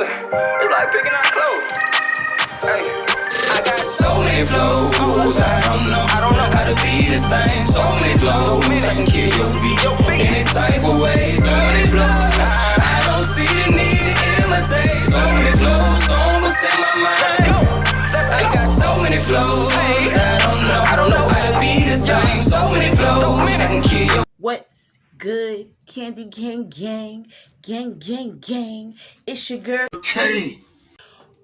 It's like picking out clothes. Hey. I got so many flows, I don't know how to be the same. So many flows, I can kill your beat any type of way. So many flows, I don't see the need to imitate. So many flows, songs in my mind. I got so many flows, I don't know how to be the same. So many flows, I can kill your. What's good, Candy Gang Gang, Gang Gang Gang? It's your girl. Okay.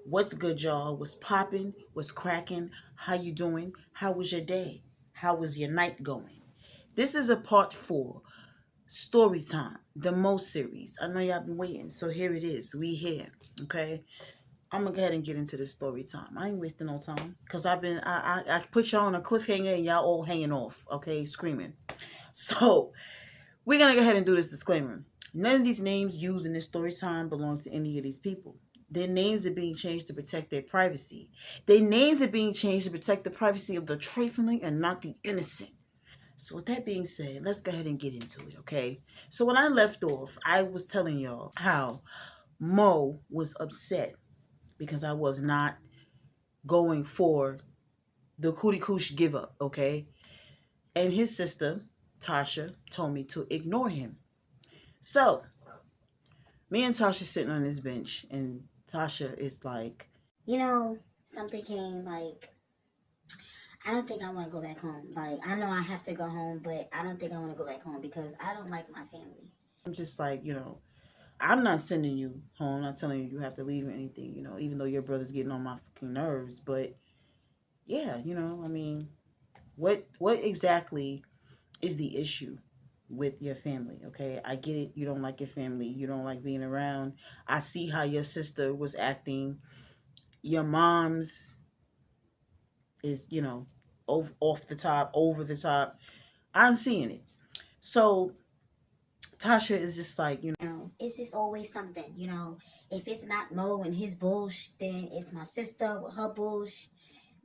What's good, y'all? What's popping? What's cracking? How you doing? How was your day? How was your night going? This is a part 4, Storytime, the most series. I know y'all been waiting, so here it is. We here, okay? I'm gonna go ahead and get into this story time. I ain't wasting no time because I put y'all on a cliffhanger and y'all all hanging off, okay, screaming. So we're gonna go ahead and do this disclaimer. None of these names used in this story time belong to any of these people. Their names are being changed to protect their privacy. Their names are being changed to protect the privacy of the trifling and not the innocent. So with that being said, let's go ahead and get into it, okay? So when I left off, I was telling y'all how Mo was upset because I was not going for the cootie cooch give up, okay? And his sister, Tasha, told me to ignore him. So, me and Tasha sitting on this bench, and Tasha is like, something came, I don't think I want to go back home. I know I have to go home, but I don't think I want to go back home because I don't like my family. I'm just like, I'm not sending you home. I'm not telling you you have to leave or anything, even though your brother's getting on my fucking nerves. But, yeah, what exactly is the issue with your family? Okay, I get it. You don't like your family. You don't like being around. I see how your sister was acting. Your mom's is, off the top, over the top. I'm seeing it. So Tasha is just like, It's just always something, If it's not Mo and his bullshit, then it's my sister with her bullshit.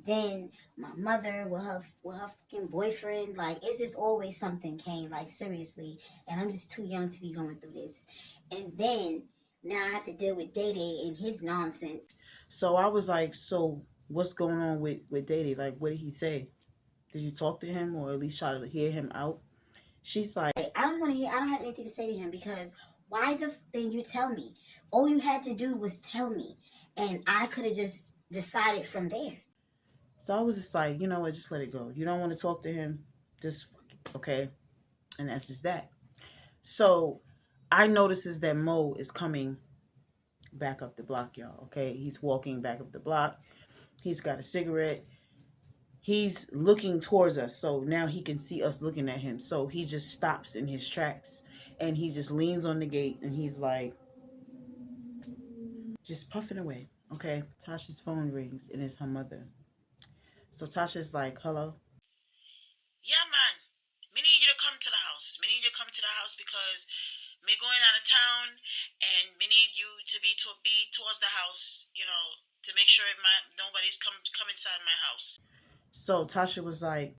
Then my mother with her fucking boyfriend. It's just always something, Kane. Seriously. And I'm just too young to be going through this. And then now I have to deal with Day Day and his nonsense. So I was like, so what's going on with Day? Like, what did he say? Did you talk to him or at least try to hear him out? She's like, I don't want to hear. I don't have anything to say to him because why then you tell me? All you had to do was tell me, and I could have just decided from there. So I was just like, you know what, just let it go. You don't want to talk to him, just okay. And that's just that. So I notices that Mo is coming back up the block, y'all. Okay, he's walking back up the block. He's got a cigarette. He's looking towards us, so now he can see us looking at him. So he just stops in his tracks and he just leans on the gate and he's like, just puffing away. Okay, Tasha's phone rings and it's her mother. So Tasha's like, hello? Yeah, man. Me need you to come to the house. Me need you to come to the house because me going out of town and me need you to be towards the house, to make sure nobody's come inside my house. So Tasha was like,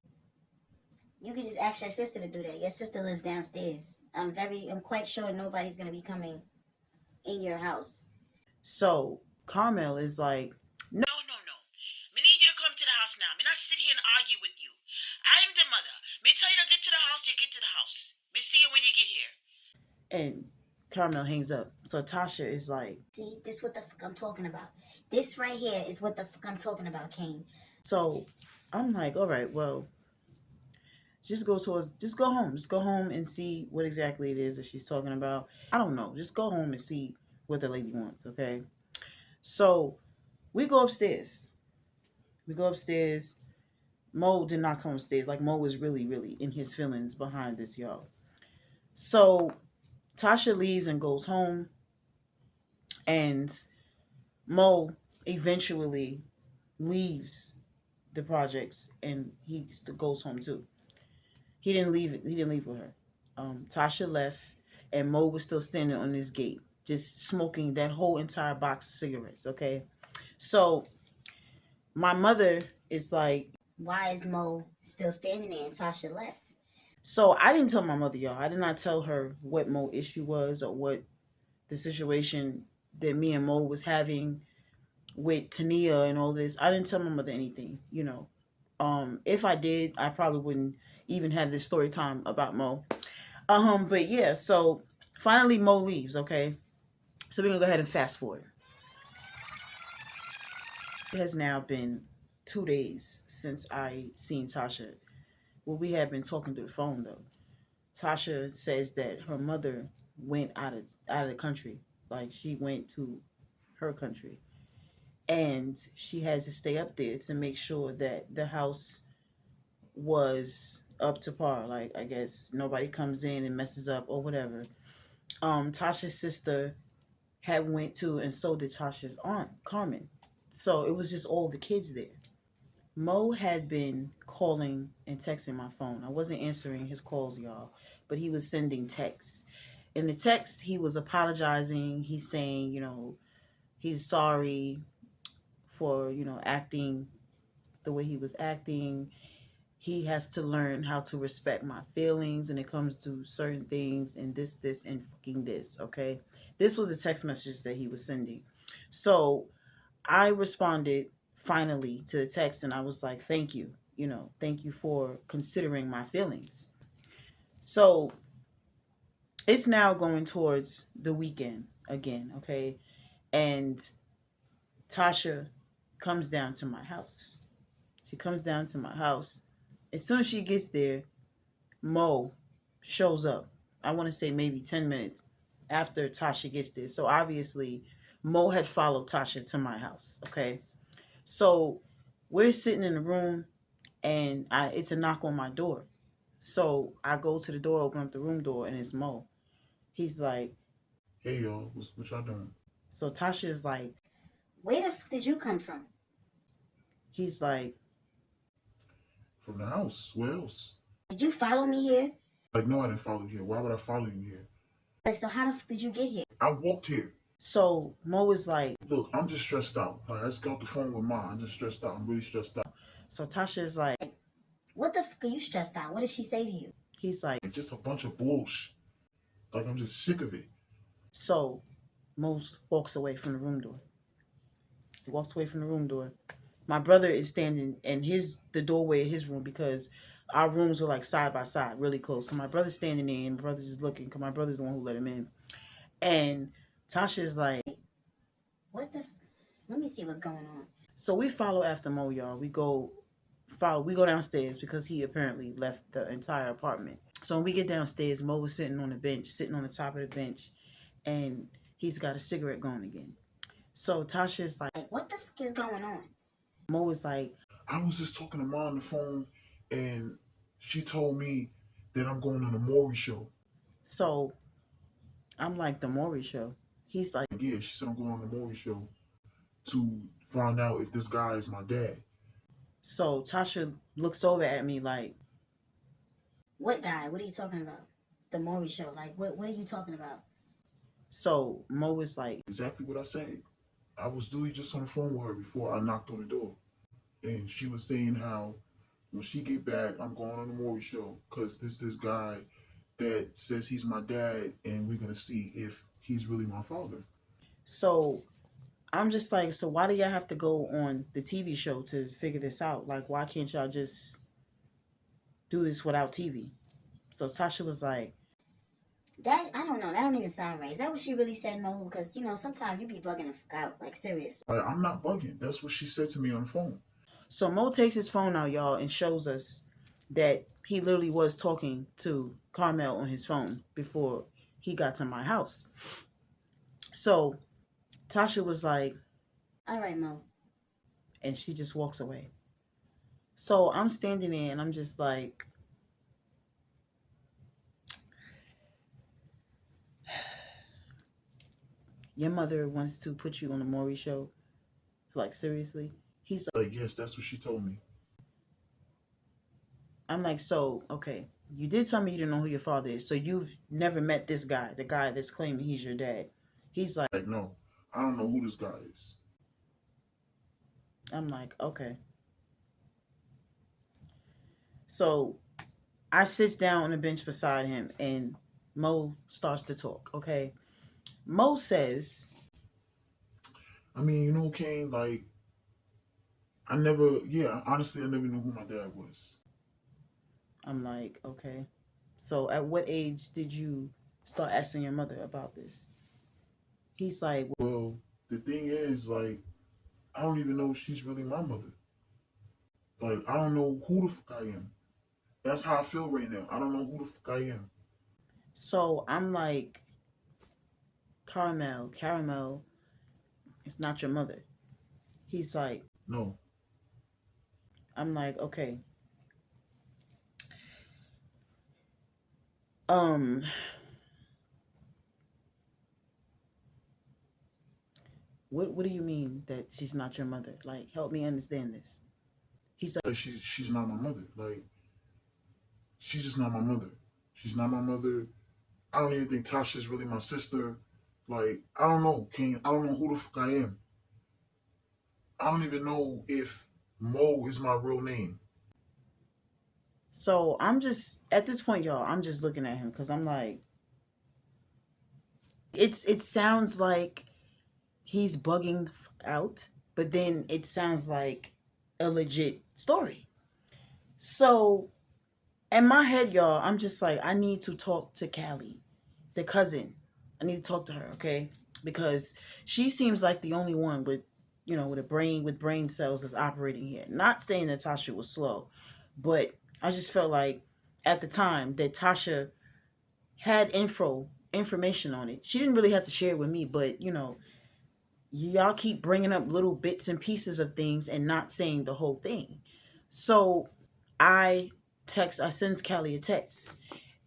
You could just ask your sister to do that. Your sister lives downstairs. I'm quite sure nobody's gonna be coming in your house. So Carmel is like, no, no, no. Me need you to come to the house now. Me not sit here and argue with you. I'm the mother. Me tell you to get to the house, you get to the house. Me see you when you get here. And Carmel hangs up. So Tasha is like, see, this what the fuck I'm talking about. This right here is what the fuck I'm talking about, Kane. So I'm like, all right, well, just go home. Just go home and see what exactly it is that she's talking about. I don't know. Just go home and see what the lady wants, okay? So we go upstairs. Mo did not come upstairs. Like, Mo was really, really in his feelings behind this, y'all. So Tasha leaves and goes home. And Mo eventually leaves the projects and he goes home too. He didn't leave with her. Tasha left and Mo was still standing on this gate, just smoking that whole entire box of cigarettes, okay? So my mother is like, why is Mo still standing there and Tasha left? So I didn't tell my mother, y'all. I did not tell her what Mo issue was or what the situation that me and Mo was having with Tania and all this. I didn't tell my mother anything, you know. If I did, I probably wouldn't even have this story time about Mo. But yeah, so finally Mo leaves, okay? So we're gonna go ahead and fast forward. It has now been 2 days since I seen Tasha. Well, we have been talking through the phone though. Tasha says that her mother went out of the country. Like she went to her country. And she has to stay up there to make sure that the house was up to par. Like I guess nobody comes in and messes up or whatever. Tasha's sister had went to, and so did Tasha's aunt, Carmen. So it was just all the kids there. Mo had been calling and texting my phone. I wasn't answering his calls, y'all, but he was sending texts. In the text, he was apologizing. He's saying, he's sorry for, acting the way he was acting. He has to learn how to respect my feelings when it comes to certain things and this, and fucking this, okay? This was a text message that he was sending. So I responded finally to the text and I was like, thank you. Thank you for considering my feelings. So it's now going towards the weekend again, okay? And Tasha comes down to my house. She comes down to my house. As soon as she gets there, Mo shows up. I want to say maybe 10 minutes after Tasha gets there. So obviously, Mo had followed Tasha to my house, okay? So we're sitting in the room and it's a knock on my door. So I go to the door, open up the room door, and it's Mo. He's like, Hey y'all, what y'all doing? so Tasha is like, Where the f did you come from? he's like, From the house. Where else? Did you follow me here? Like, no, I didn't follow you here. Why would I follow you here? Like, so how the f did you get here? I walked here. so Mo is like, Look, I'm just stressed out. Like, I just got off the phone with Mom. I'm just stressed out. I'm really stressed out. so Tasha is like, What the f are you stressed out? What did she say to you? he's like, Like, just a bunch of bullshit. Like, I'm just sick of it. so Mo walks away from the room door. He walks away from the room door. My brother is standing in the doorway of his room because our rooms were like side by side, really close. So my brother's standing there and my brother's just looking because my brother's the one who let him in. And Tasha's like, What the f let me see what's going on. so we follow after Mo, y'all. We go downstairs because he apparently left the entire apartment. So when we get downstairs, Mo was sitting on the bench, sitting on the top of the bench, and he's got a cigarette going again. So Tasha's like, Like, what the f is going on? Mo was like, I was just talking to Mom on the phone, and she told me that I'm going on the Maury show. so I'm like, the Maury show. He's like, Yeah, she said I'm going on the Maury show to find out if this guy is my dad. so Tasha looks over at me like, What guy? What are you talking about? The Maury show. Like, what are you talking about? so Mo was like, Exactly what I said. I was literally just on the phone with her before I knocked on the door. And she was saying how when she get back, I'm going on the Maury show because this guy that says he's my dad, and we're gonna see if he's really my father. so I'm just like, so why do y'all have to go on the TV show to figure this out? Like, why can't y'all just do this without TV? So Tasha was like, That I don't know. That don't even sound right. Is that what she really said, Mo? Because sometimes you be bugging the fuck out. Like, serious. I'm not bugging. That's what she said to me on the phone. so Mo takes his phone out, y'all, and shows us that he literally was talking to Carmel on his phone before he got to my house. So Tasha was like, All right, Mo. and she just walks away. So I'm standing there and I'm just like, your mother wants to put you on the Maury show? Like, seriously? He's Like, yes, that's what she told me. I'm like, so, okay, you did tell me you didn't know who your father is. So you've never met this guy, the guy that's claiming he's your dad. He's like, Like, no, I don't know who this guy is. I'm like, okay. So I sits down on the bench beside him and Mo starts to talk, okay? Mo says I mean, you know, Kane, like, I never, yeah, honestly, I never knew who my dad was. I'm like, okay. So at what age did you start asking your mother about this? He's like, Well, the thing is, like, I don't even know if she's really my mother. Like, I don't know who the fuck I am. That's how I feel right now. I don't know who the fuck I am. so I'm like, Caramel, it's not your mother. He's like, No. I'm like, okay. Um, what do you mean that she's not your mother? Like, help me understand this. He's like, Like, she's not my mother. Like, she's just not my mother. She's not my mother. I don't even think Tasha's really my sister. Like, I don't know, King. I don't know who the fuck I am. I don't even know if Mo is my real name. so I'm just at this point, y'all. I'm just looking at him because I'm like, it sounds like he's bugging the fuck out, but then it sounds like a legit story. So in my head, y'all, I'm just like, I need to talk to Cali, the cousin. I need to talk to her, okay? Because she seems like the only one with, with a brain with brain cells that's operating here. Not saying that Tasha was slow, but I just felt like at the time that Tasha had information on it. She didn't really have to share it with me, but y'all keep bringing up little bits and pieces of things and not saying the whole thing. So I I sends Callie a text,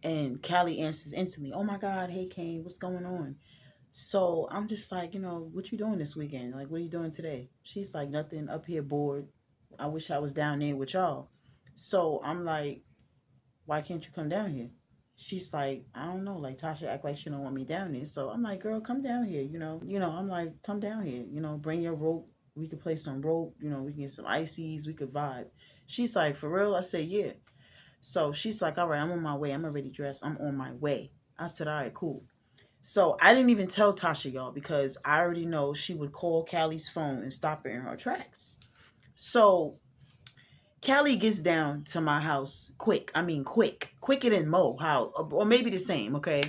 and Callie answers instantly. Oh my God, hey Kane, what's going on? So I'm just like, what you doing this weekend? Like, what are you doing today? She's like, nothing, up here bored. I wish I was down there with y'all. So I'm like, why can't you come down here? She's like, I don't know, like Tasha act like she don't want me down there. So I'm like, girl, come down here, I'm like, come down here, bring your rope. We could play some rope, we can get some ices, we could vibe. She's like, for real? I said, yeah. So she's like, all right, I'm on my way. I'm already dressed. I'm on my way. I said, all right, cool. So I didn't even tell Tasha, y'all, because I already know she would call Callie's phone and stop her in her tracks. So Callie gets down to my house quick. I mean, quicker than Mo. How, or maybe the same. Okay,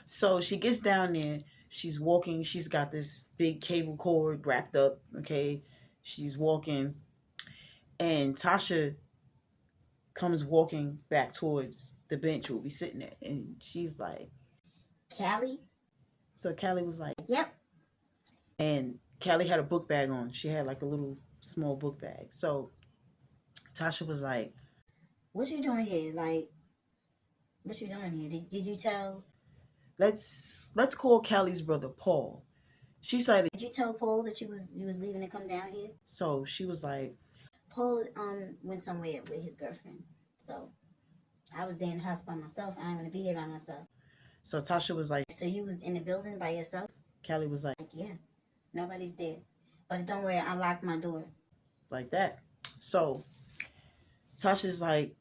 so she gets down there. She's walking. She's got this big cable cord wrapped up. Okay, she's walking, and Tasha comes walking back towards the bench we'll be sitting at, and she's like, Cali? so Callie was like, Yep. and Callie had a book bag on. She had like a little small book bag. So Tasha was like, What you doing here? Like, what you doing here? Did you tell? let's call Callie's brother Paul. She's like, Did you tell Paul that you was leaving to come down here? so she was like, Paul went somewhere with his girlfriend, so I was there in the house by myself. I didn't want to be there by myself. so Tasha was like, So you was in the building by yourself? Callie was like, Like, yeah, nobody's there. But don't worry, I locked my door. like that. So Tasha's like,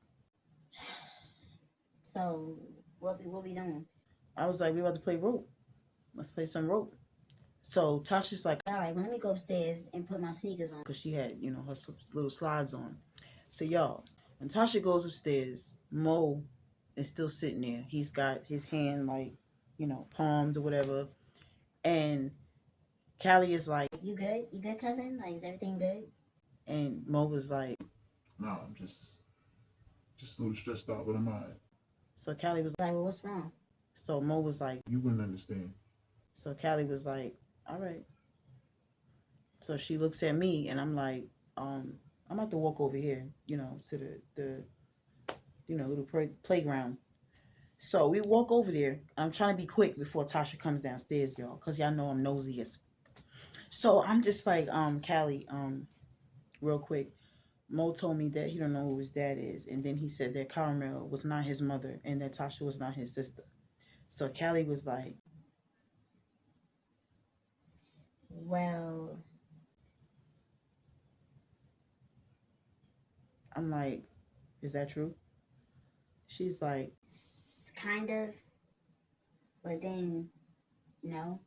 So what we doing? I was like, we about to play rope. Let's play some rope. So Tasha's like, All right, well, let me go upstairs and put my sneakers on. because she had, her little slides on. So y'all, when Tasha goes upstairs, Mo is still sitting there. He's got his hand like, palmed or whatever. And Callie is like, You good? You good, cousin? Like, is everything good? and Mo was like, Nah, I'm just a little stressed out, but I'm alright. so Callie was Like, well, what's wrong? so Mo was like, You wouldn't understand. so Callie was like, all right. So she looks at me and I'm like, I'm about to walk over here, to the little playground. So we walk over there. I'm trying to be quick before Tasha comes downstairs, y'all, because y'all know I'm nosy as. So I'm just like, Callie, real quick. Mo told me that he don't know who his dad is, and then he said that Carmel was not his mother and that Tasha was not his sister. So Callie was like, Well, I'm like, is that true? She's like, kind of. But then, no.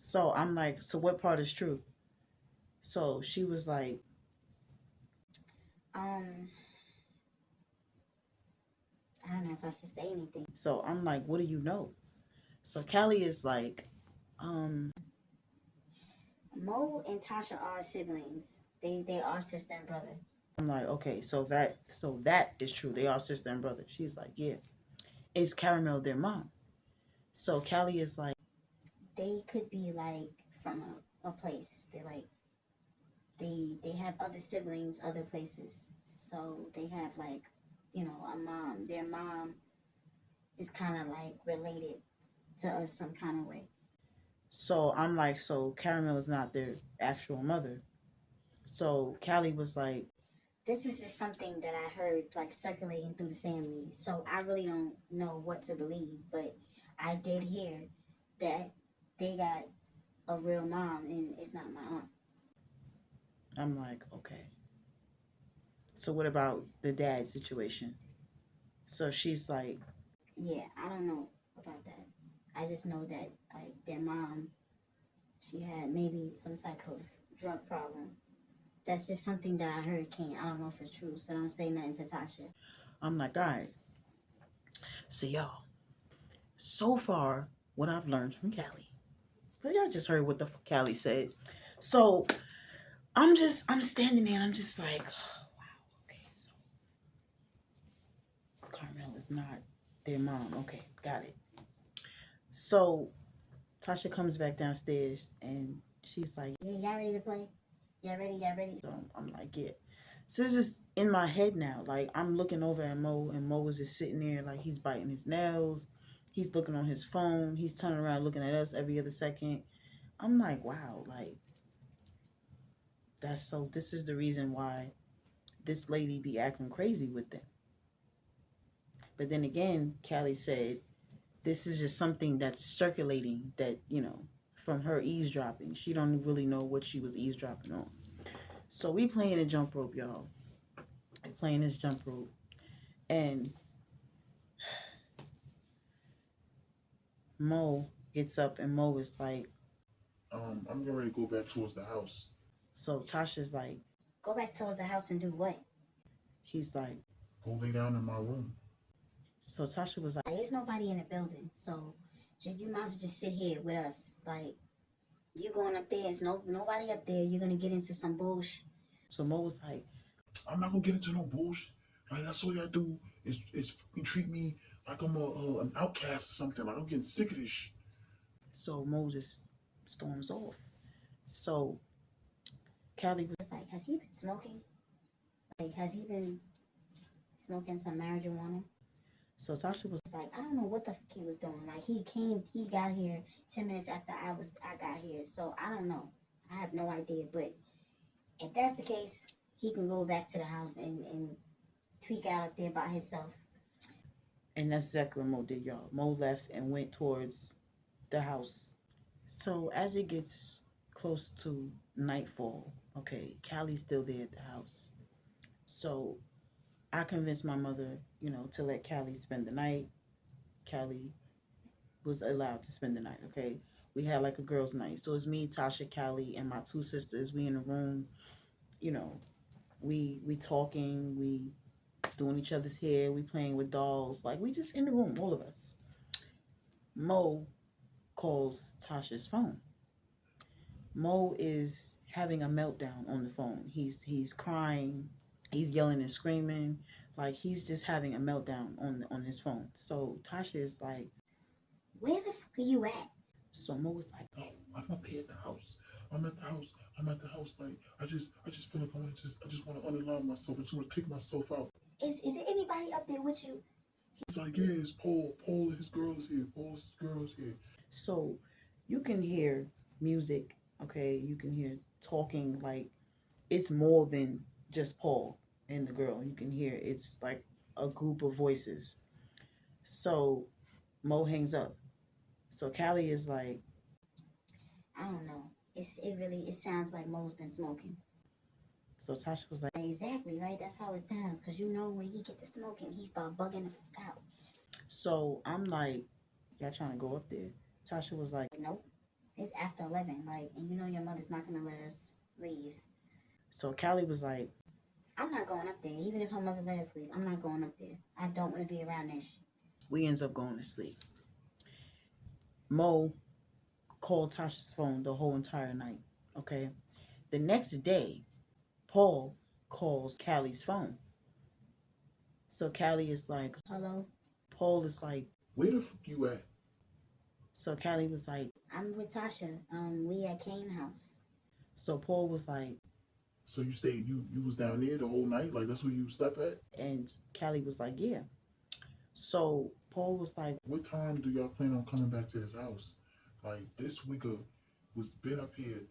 So I'm like, so what part is true? So she was like, Um, I don't know if I should say anything. so I'm like, what do you know? So Cali is like, um, Mo and Tasha are siblings. They are sister and brother. I'm like, okay, so that is true. They are sister and brother. She's like, yeah. Is Caramel their mom? So Cali is like, They could be like from a place. They have other siblings, other places. So they have like, a mom. Their mom is kind of like related to us some kind of way. so I'm like, so Caramel is not their actual mother. So Cali was like, This is just something that I heard like circulating through the family. So I really don't know what to believe, but I did hear that they got a real mom and it's not my aunt. I'm like, okay. So what about the dad situation? So she's like, Yeah, I don't know about that. I just know that like their mom, she had maybe some type of drug problem. That's just something that I heard, Ken. I don't know if it's true, so don't say nothing to Tasha. I'm like, all right. So y'all, so far, what I've learned from Cali. But y'all just heard what the Cali said. So I'm standing there and I'm just like, oh, wow, okay, so Carmel is not their mom. Okay, got it. So Tasha comes back downstairs and she's like, Yeah, y'all ready to play? Y'all ready? Y'all ready? so I'm like, yeah. So it's just in my head now. Like I'm looking over at Mo and Mo is just sitting there like he's biting his nails. He's looking on his phone. He's turning around looking at us every other second. I'm like, wow, like this is the reason why this lady be acting crazy with them. But then again, Callie said this is just something that's circulating that, from her eavesdropping. She don't really know what she was eavesdropping on. So we playing a jump rope, y'all. We playing this jump rope. And Mo gets up and Mo is like, I'm getting ready to go back towards the house. so Tasha's like, Go back towards the house and do what? he's like, Go lay down in my room. so Tasha was like, Like, there's nobody in the building, so you might as well just sit here with us. Like, you going up there, there's nobody up there. You're gonna get into some bullshit. so Mo was like, I'm not gonna get into no bullshit. Like that's all y'all do is fucking treat me like I'm an outcast or something. Like I'm getting sick of this shit. so Mo just storms off. So Callie was It's like, has he been smoking? Like, has he been smoking some marijuana? so Tasha was It's like, I don't know what the fuck he was doing. Like, he got here 10 minutes after I got here. So I don't know. I have no idea. But if that's the case, he can go back to the house and tweak out up there by himself. and that's exactly what Mo did, y'all. Mo left and went towards the house. So as it gets close to nightfall, okay, Callie's still there at the house. So I convinced my mother, to let Callie spend the night. Callie was allowed to spend the night, okay? We had like a girls' night. So it's me, Tasha, Callie, and my two sisters. We in the room, you know, we talking, we doing each other's hair, we playing with dolls. Like we just in the room, all of us. Mo calls Tasha's phone. Mo is having a meltdown on the phone. He's crying, he's yelling and screaming, like he's just having a meltdown on his phone. So Tasha is like, Where the fuck are you at? so Mo was like, Oh, I'm up here at the house. I'm at the house. I'm at the house. Like I just feel like I just want to unalive myself. I just want to take myself out. Is there anybody up there with you? He's like, yeah, it's Paul. Paul and his girl is here. Paul's girl is here. so you can hear music, okay? You can hear talking, like it's more than just Paul and the girl. You can hear it's like a group of voices. So Mo hangs up. So Callie is like, I don't know. It sounds like Mo's been smoking. so Tasha was like, Exactly, right? That's how it sounds. Cause when he get to smoking, he start bugging the fuck out. so I'm like, y'all trying to go up there? Tasha was like, Nope. It's after 11, like, and you know your mother's not gonna let us leave. So Cali was like, I'm not going up there. Even if her mother let us leave, I'm not going up there. I don't want to be around that shit. we ends up going to sleep. Mo called Tasha's phone the whole entire night. Okay. The next day, Paul calls Callie's phone. So Callie is like, Hello? Paul is like, Where the fuck you at? so Callie was like, I'm with Tasha. We at Kane house. so Paul was like, So you stayed, you was down there the whole night? Like that's where you slept at? and Callie was like, yeah. So Paul was like, What time do y'all plan on coming back to this house? Like this week was been up here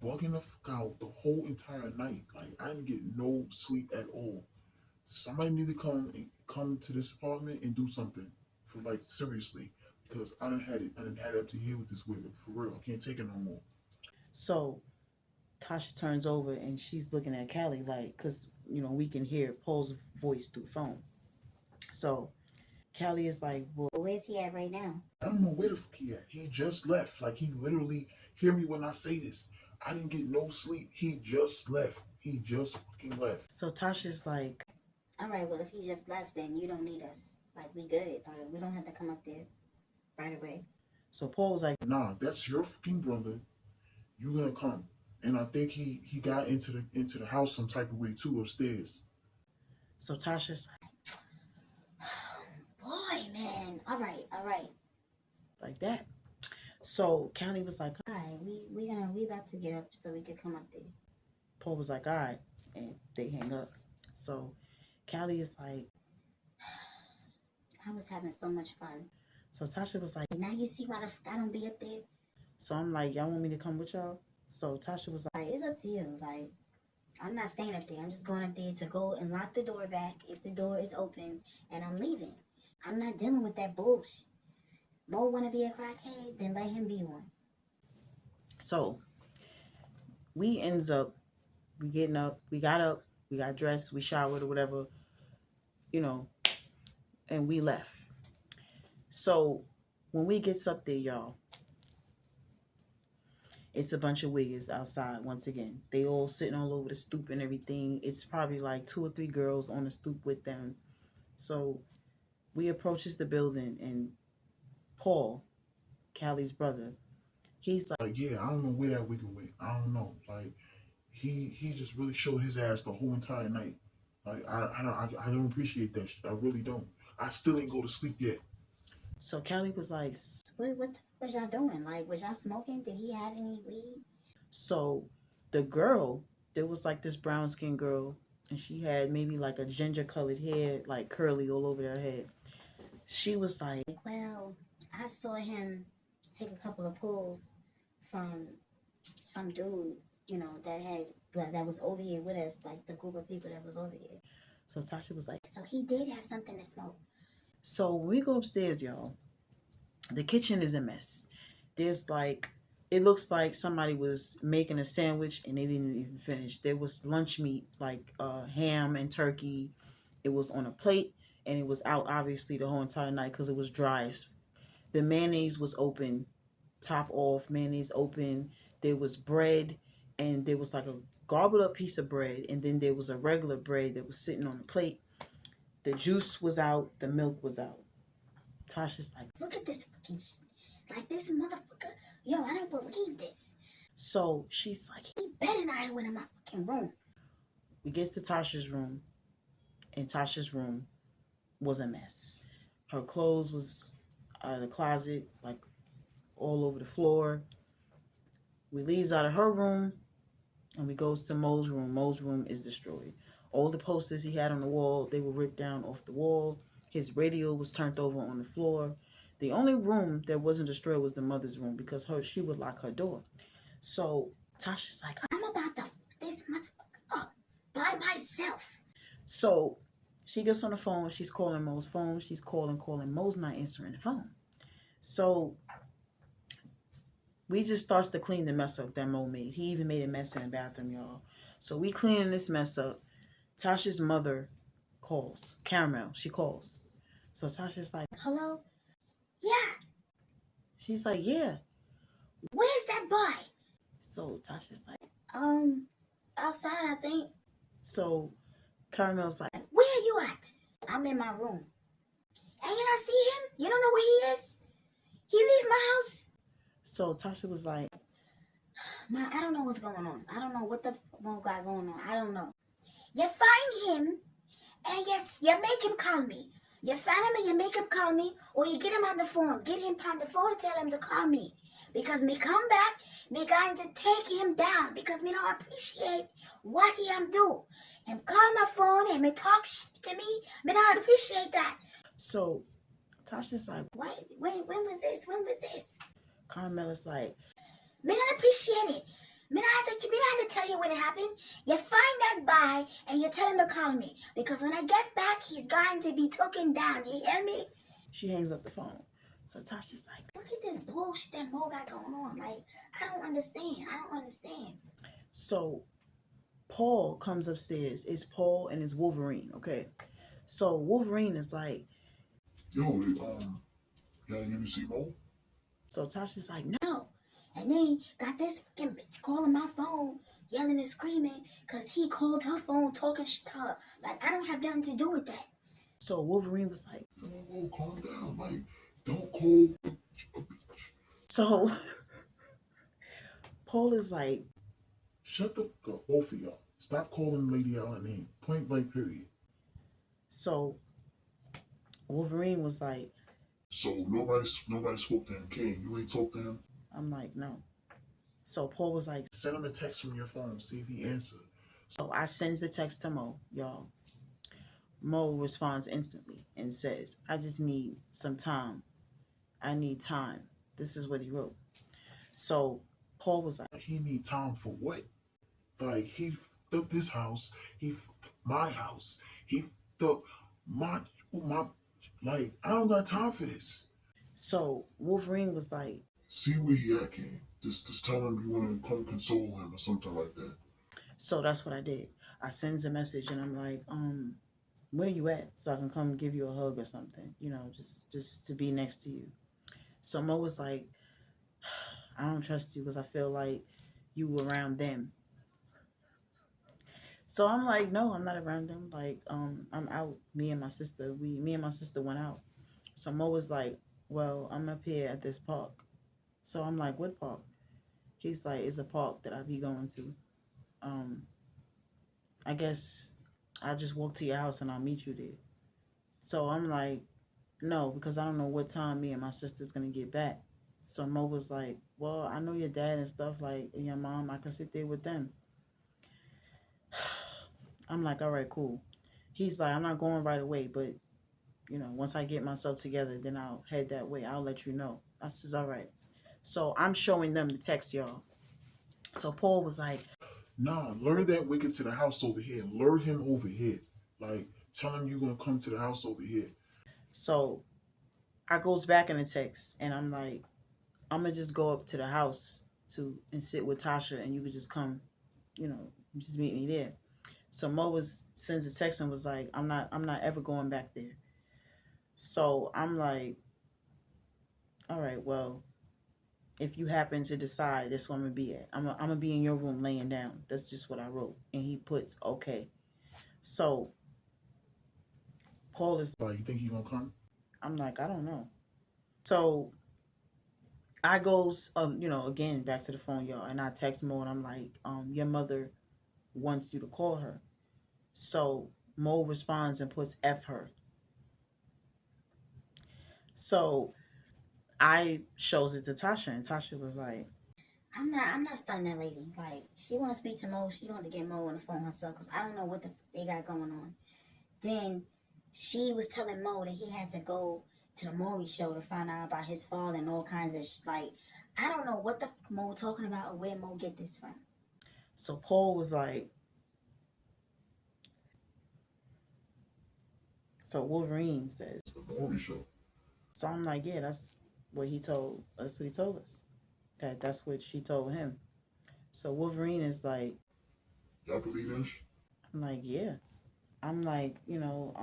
bugging the fuck out the whole entire night. Like I didn't get no sleep at all. Somebody need to come to this apartment and do something for like seriously because I didn't had it up to here with this wiggle for real. I can't take it no more. so Tasha turns over and she's looking at Callie like, because, we can hear Paul's voice through the phone. So Callie is like, well, Where's he at right now? I don't know where the fuck he at. He just left. Like he literally hear me when I say this. I didn't get no sleep. He just left. He just fucking left. so Tasha's like, All right, well, if he just left, then you don't need us. Like, we good. Like, we don't have to come up there right away. so Paul was like, Nah, that's your fucking brother. You gonna come. And I think he got into the house some type of way too upstairs. so Tasha's Boy, man. All right. like that. So Callie was like, All right, we about to get up so we could come up there. Paul was like, all right. And they hang up. So Callie is like, I was having so much fun. so Tasha was like, Now you see why the fuck I don't be up there? so I'm like, y'all want me to come with y'all? So Tasha was like, Like, it's up to you. Like, I'm not staying up there. I'm just going up there to go and lock the door back if the door is open and I'm leaving. I'm not dealing with that bullshit. Mo want to be a crackhead, then let him be one. so we ends up, we got dressed, we showered or whatever, and we left. So when we gets up there, y'all, it's a bunch of wiggers outside once again. They all sitting all over the stoop and everything. It's probably like 2 or 3 girls on the stoop with them. So we approaches the building and Paul, Callie's brother, he's Like, yeah, I don't know where that wiggle went. I don't know. Like he just really showed his ass the whole entire night. Like I don't appreciate that shit. I really don't. I still ain't go to sleep yet. so Callie was like, What was y'all doing? Like, was y'all smoking? Did he have any weed? so the girl, there was like this brown skinned girl, and she had maybe like a ginger colored hair, like curly all over her head. She was like, Well, I saw him take a couple of pulls from some dude, that was over here with us, like the group of people that was over here. so Tasha was like, So he did have something to smoke. so when we go upstairs, y'all, the kitchen is a mess. There's like, it looks like somebody was making a sandwich and they didn't even finish. There was lunch meat, like ham and turkey. It was on a plate and it was out obviously the whole entire night because it was dry. The mayonnaise was open, top off, mayonnaise open. There was bread and there was like a garbled up piece of bread, and then there was a regular bread that was sitting on the plate. The juice was out, the milk was out. Tasha's like, Look at this fucking shit. Like, this motherfucker. Yo, I don't believe this. so she's like, He better not went in my fucking room. we get to Tasha's room, and Tasha's room was a mess. Her clothes was out of the closet, like all over the floor. We leaves out of her room, and we goes to Mo's room. Mo's room is destroyed. All the posters he had on the wall, they were ripped down off the wall. His radio was turned over on the floor. The only room that wasn't destroyed was the mother's room because she would lock her door. So Tasha's like, I'm about to fuck this motherfucker up by myself. so she gets on the phone. She's calling Mo's phone. She's calling. Mo's not answering the phone. So we just starts to clean the mess up that Mo made. He even made a mess in the bathroom, y'all. So we cleaning this mess up. Tasha's mother calls. Carmel, she calls. So Tasha's like, Hello? Yeah. she's like, yeah. Where's that So Tasha's like, Outside, I think. so Carmel's like, Where are you at? I'm in my room. And you not see him? You don't know where he is? He leave my house? so Tasha was like, Ma, I don't know what's going on. I don't know what the fuck got going on. I don't know. You find him, and yes, you make him call me. You find him and you make him call me, or you get him on the phone. Get him on the phone and tell him to call me. Because me come back, me going to take him down. Because me don't appreciate what he am do. Him call my phone and me talk to me. Me don't appreciate that. so Tasha's like, Why? When was this? When was this? Carmela's like, Me not appreciate it. Me not have to tell you when it happened. You find that guy and you tell him to call me. Because when I get back, he's going to be taken down. You hear me? she hangs up the phone. So Tasha's like, Look at this bullshit that Mo got going on. Like, I don't understand. so Paul comes upstairs. It's Paul and it's Wolverine, okay? So Wolverine is like, Yo, yeah, you see Mo? so Tasha's like, No. And then got this fucking bitch calling my phone, yelling and screaming, because he called her phone talking stuff. Like, I don't have nothing to do with that. so Wolverine was like, Whoa, calm down. Like, don't call a bitch. so Paul is like, Shut the fuck up, both of y'all. Stop calling the lady out her name. Point blank, period. so Wolverine was like, So nobody spoke to him. King, you ain't talked to him? I'm like, no. So Paul was like, Send him a text from your phone. See if he answers. so I sends the text to Mo, y'all. Mo responds instantly and says, I just need some time. I need time. This is what he wrote. So Paul was like, He need time for what? Like, he fucked up this house. He fucked up my house. He fucked up my, like, I don't got time for this. so Wolverine was like, See where he at, King. Just tell him you want to come console him or something like that. so that's what I did. I sends a message and I'm like, where you at? So I can come give you a hug or something, you know, just to be next to you. So Mo was like, I don't trust you because I feel like you were around them. So I'm like, no, I'm not around them. Like, I'm out. Me and my sister went out. So Mo was like, well, I'm up here at this park. So I'm like, what park? He's like, it's a park that I be going to. I guess I'll just walk to your house and I'll meet you there. So I'm like, no, because I don't know what time me and my sister's gonna get back. So Mo was like, well, I know your dad and stuff, like, and your mom, I can sit there with them. I'm like, all right, cool. He's like, I'm not going right away, but, you know, once I get myself together, then I'll head that way. I'll let you know. I says, all right. So I'm showing them the text, y'all. So Paul was like, Nah, lure that wicked to the house over here. Lure him over here. Like, tell him you're going to come to the house over here. so I goes back in the text and I'm like, I'm gonna just go up to the house and sit with Tasha and you could just come, you know, just meet me there. So Mo sends a text and was like, I'm not ever going back there. So I'm like, all right, well, if you happen to decide that's where I'm gonna be at, I'm gonna be in your room laying down. That's just what I wrote. And he puts okay. So Paul is Like, you think he going to come? I'm like, I don't know. So I goes, you know, again back to the phone, y'all, and I text Mo and I'm like, your mother wants you to call her. So Mo responds and puts F her. So I shows it to Tasha and Tasha was like, I'm not stunning that lady. Like, she want to speak to Mo. She want to get Mo on the phone herself because I don't know what they got going on. Then she was telling Mo that he had to go to the Maury show to find out about his father and all kinds of like, I don't know what the fuck Mo talking about or where Mo get this from. so Paul was like, so Wolverine says, The Maury show. so I'm like, yeah, that's what he told us. That's what she told him. So Wolverine is like, Y'all believe that? I'm like, yeah. I'm like, you know,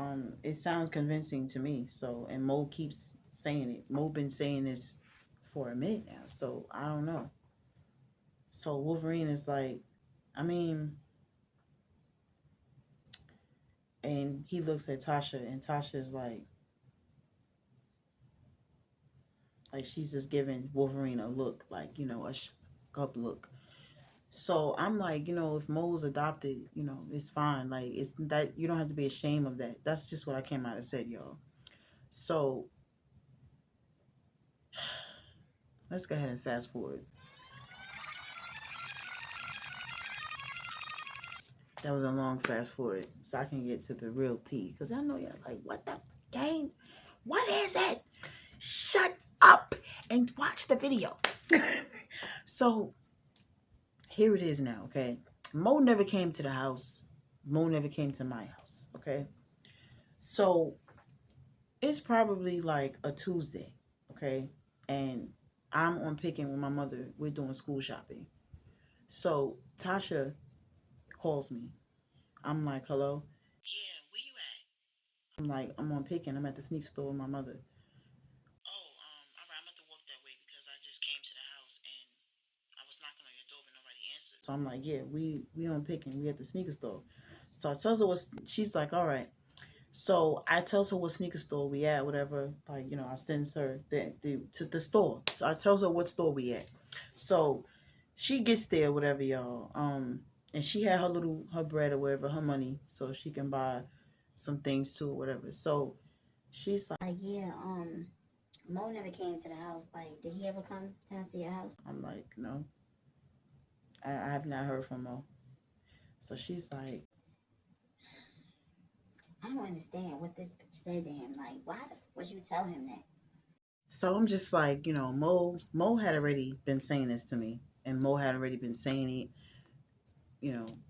it sounds convincing to me. So, and Mo keeps saying it. Mo been saying this for a minute now. So I don't know. So Wolverine is like, I mean, and he looks at Tasha, and Tasha's like she's just giving Wolverine a look, like, a up look. So I'm like, if Mo's adopted, it's fine. Like, it's that you don't have to be ashamed of that. That's just what I came out and said, y'all. So let's go ahead and fast forward. That was a long fast forward, so I can get to the real tea. Because I know y'all like, what the game? What is it? Shut up and watch the video. So here it is now, okay? Mo never came to the house. Mo never came to my house, okay? So it's probably like a Tuesday, okay? And I'm on picking with my mother. We're doing school shopping. So Tasha calls me. I'm like, hello? Yeah, where you at? I'm like, I'm on picking. I'm at the sneaker store with my mother. Oh, all right, I'm about to walk that way because I just came to the house and I was knocking on your door, but nobody answered. So I'm like, yeah, we on picking. We at the sneaker store. So I tells her what she's like, all right. So I tells her what sneaker store we at, whatever. Like, I sends her to the store. So I tells her what store we at. So she gets there, whatever, y'all. And she had her bread or whatever, her money, so she can buy some things too, or whatever. So she's Like, yeah, Mo never came to the house. Like, did he ever come down to your house? I'm like, no, I have not heard from Mo. So she's like, I don't understand what this bitch said to him. Like, why the would you tell him that? so I'm just like, Mo had already been saying this to me, and Mo had already been saying it,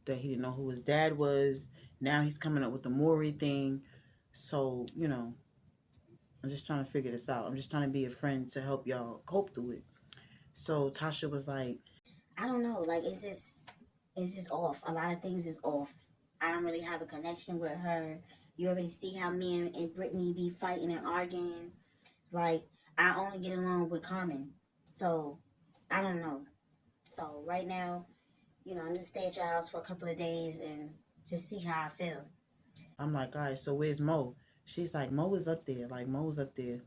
that he didn't know who his dad was. Now he's coming up with the Maury thing. So, I'm just trying to figure this out. I'm just trying to be a friend to help y'all cope through it. So Tasha was like, I don't know. Like, it's just off. A lot of things is off. I don't really have a connection with her. You already see how me and Britney be fighting and arguing. Like, I only get along with Carmen. So, I don't know. So, right now, I'm just stay at your house for a couple of days and just see how I feel. I'm like, all right, so where's Mo? She's like, Mo is up there. Like, Mo's up there.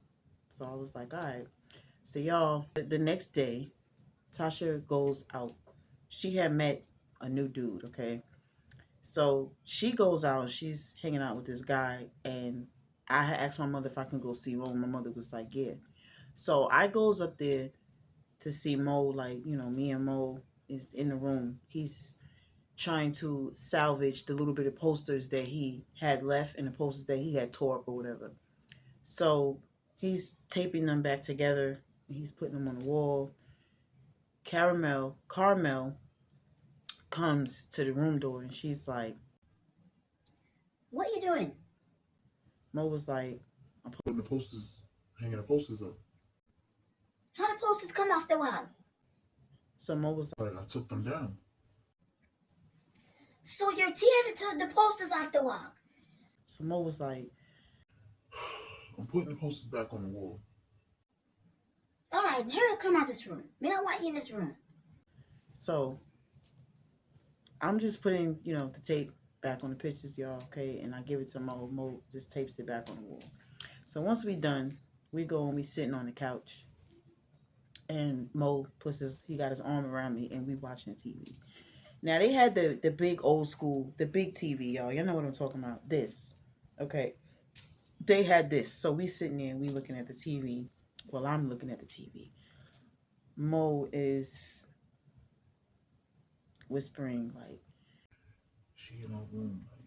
So I was like, all right. So y'all, the next day, Tasha goes out. She had met a new dude, okay? So she goes out, she's hanging out with this guy, and I had asked my mother if I can go see Mo. My mother was like, yeah. So I goes up there to see Mo, like, me and Mo is in the room. He's trying to salvage the little bit of posters that he had left and the posters that he had tore up or whatever. So he's taping them back together and he's putting them on the wall. Carmel comes to the room door and she's like, What are you doing? Mo was like, Putting the posters, hanging the posters up. How the posters come off the wall? so Mo was Like I took them down. So you're tearing the posters off the wall. so Mo was like, I'm putting the posters back on the wall. All right, here, come out this room. We don't want you in this room. so I'm just putting, the tape back on the pictures, y'all, okay? And I give it to Mo. Mo just tapes it back on the wall. So once we done, we go and we sitting on the couch. And Mo he got his arm around me and we watching TV. Now they had the big old school, the big TV, y'all. Y'all know what I'm talking about. This. Okay. They had this. So we sitting there and we looking at the TV. Well, I'm looking at the TV. Mo is whispering like, She in our room, like,